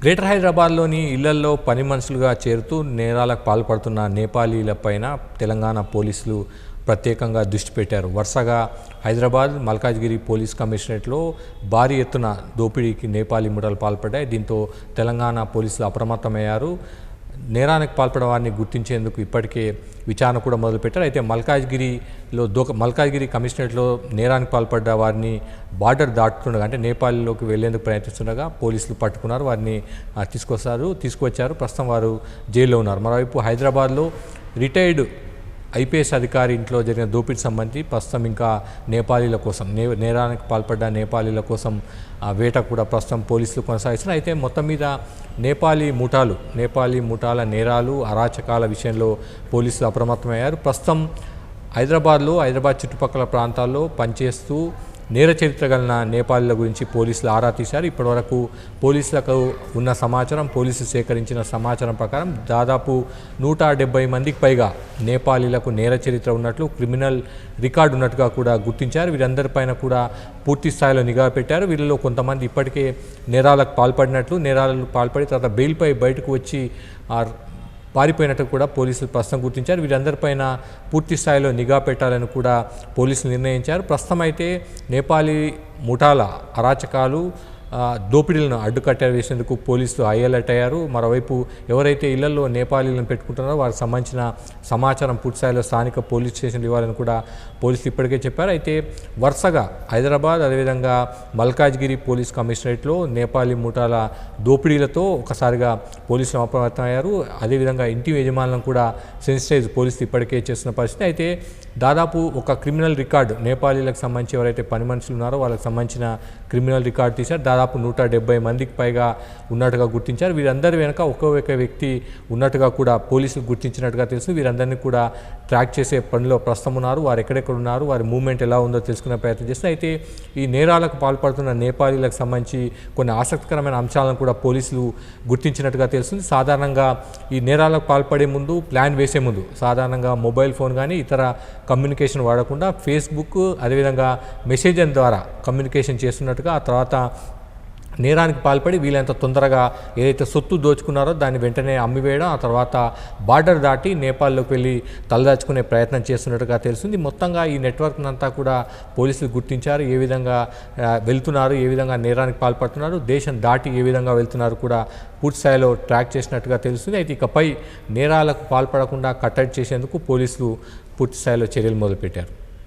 Greater హైదరాబాద్లోని ఇళ్లల్లో పని మనుషులుగా చేరుతూ నేరాలకు పాల్పడుతున్న నేపాలీలపైన తెలంగాణ పోలీసులు ప్రత్యేకంగా దృష్టి పెట్టారు. వరుసగా హైదరాబాద్ మల్కాజ్గిరి పోలీస్ కమిషనరేట్లో భారీ ఎత్తున దోపిడీకి నేపాలీ ముఠాలు పాల్పడ్డాయి. దీంతో తెలంగాణ పోలీసులు అప్రమత్తమయ్యారు. నేరానికి పాల్పడిన వారిని గుర్తించేందుకు ఇప్పటికే విచారణ కూడా మొదలుపెట్టారు. అయితే మల్కాజ్గిరి కమిషనరేట్లో నేరానికి పాల్పడ్డ వారిని బార్డర్ దాటుతుండగా అంటే నేపాల్లోకి వెళ్లేందుకు ప్రయత్నిస్తుండగా పోలీసులు పట్టుకున్నారు. వారిని తీసుకొచ్చారు. ప్రస్తుతం వారు జైల్లో ఉన్నారు. మరోవైపు హైదరాబాద్లో రిటైర్డ్ ఐపీఎస్ అధికారి ఇంట్లో జరిగిన దోపిడీకి సంబంధించి ప్రస్తుతం ఇంకా నేపాలీల కోసం నేరానికి పాల్పడ్డ నేపాలీల కోసం వేట కూడా ప్రస్తుతం పోలీసులు కొనసాగిస్తున్నారు. అయితే మొత్తం మీద నేపాలీ ముఠాల నేరాలు అరాచకాల విషయంలో పోలీసులు అప్రమత్తమయ్యారు. ప్రస్తుతం హైదరాబాద్ చుట్టుపక్కల ప్రాంతాల్లో పనిచేస్తూ నేర చరిత్ర కలిగిన నేపాలీల గురించి పోలీసులు ఆరా తీశారు. ఇప్పటివరకు పోలీసులకు ఉన్న పోలీసులు సేకరించిన సమాచారం ప్రకారం దాదాపు 170 మందికి పైగా నేపాలీలకు నేర చరిత్ర ఉన్నట్లు, క్రిమినల్ రికార్డు ఉన్నట్టుగా కూడా గుర్తించారు. వీరందరిపైన కూడా పూర్తి స్థాయిలో నిఘా పెట్టారు. వీళ్ళలో కొంతమంది ఇప్పటికే నేరాలకు పాల్పడి తర్వాత బెయిల్పై బయటకు వచ్చి పారిపోయినట్టు కూడా పోలీసులు ప్రస్తుతం గుర్తించారు. వీరందరిపైన పూర్తి స్థాయిలో నిఘా పెట్టాలని కూడా పోలీసులు నిర్ణయించారు. ప్రస్తుతం అయితే నేపాలీ ముఠాల అరాచకాలు దోపిడీలను అడ్డుకట్ట వేసేందుకు పోలీసులు హై అలర్ట్ అయ్యారు. మరోవైపు ఎవరైతే ఇళ్లలో నేపాలీలను పెట్టుకుంటున్నారో వారికి సంబంధించిన సమాచారం పూర్తి స్థాయిలో స్థానిక పోలీస్ స్టేషన్లు ఇవ్వాలని కూడా పోలీసులు ఇప్పటికే చెప్పారు. అయితే వరుసగా హైదరాబాద్ అదేవిధంగా మల్కాజ్గిరి పోలీస్ కమిషనరేట్లో నేపాలీ ముఠాల దోపిడీలతో ఒకసారిగా పోలీసులు అప్రమత్తమయ్యారు. అదేవిధంగా ఇంటి యజమానులను కూడా సెన్సిటైజ్ పోలీసులు ఇప్పటికే చేస్తున్న పరిస్థితి. అయితే దాదాపు ఒక క్రిమినల్ రికార్డు నేపాలీలకు సంబంధించి ఎవరైతే పని మనుషులు ఉన్నారో వాళ్ళకి సంబంధించిన క్రిమినల్ రికార్డు తీశారు. దాదాపు 170 మందికి పైగా ఉన్నట్టుగా గుర్తించారు. వీరందరి వెనుక ఒక్కొక్క వ్యక్తి ఉన్నట్టుగా కూడా పోలీసులు గుర్తించినట్టుగా తెలుసు. వీరందరినీ కూడా ట్రాక్ చేసే పనిలో ప్రస్తుతం ఉన్నారు. వారు ఎక్కడెక్కడ ఉన్నారు, వారి మూవ్మెంట్ ఎలా ఉందో తెలుసుకునే ప్రయత్నం చేస్తారు. అయితే ఈ నేరాలకు పాల్పడుతున్న నేపాలీలకు సంబంధించి కొన్ని ఆసక్తికరమైన అంశాలను కూడా పోలీసులు గుర్తించినట్టుగా తెలుస్తుంది. సాధారణంగా ఈ నేరాలకు పాల్పడే ముందు ప్లాన్ వేసే ముందు సాధారణంగా మొబైల్ ఫోన్ కానీ ఇతర కమ్యూనికేషన్ వాడకుండా ఫేస్బుక్ అదేవిధంగా మెసేజ్ ద్వారా కమ్యూనికేషన్ చేస్తున్నట్టుగా ఆ తర్వాత నేరానికి పాల్పడి వీళ్ళంత తొందరగా ఏదైతే సొత్తు దోచుకున్నారో దాన్ని వెంటనే అమ్మివేయడం, ఆ తర్వాత బార్డర్ దాటి నేపాల్లోకి వెళ్ళి తలదాచుకునే ప్రయత్నం చేస్తున్నట్టుగా తెలుస్తుంది. మొత్తంగా ఈ నెట్వర్క్ అంతా కూడా పోలీసులు గుర్తించారు. ఏ విధంగా వెళ్తున్నారు, ఏ విధంగా నేరానికి పాల్పడుతున్నారు, దేశం దాటి ఏ విధంగా వెళ్తున్నారు కూడా పూర్తి స్థాయిలో ట్రాక్ చేసినట్టుగా తెలుస్తుంది. అయితే ఇకపై నేరాలకు పాల్పడకుండా కట్టడి చేసేందుకు పోలీసులు పూర్తి స్థాయిలో చర్యలు మొదలుపెట్టారు.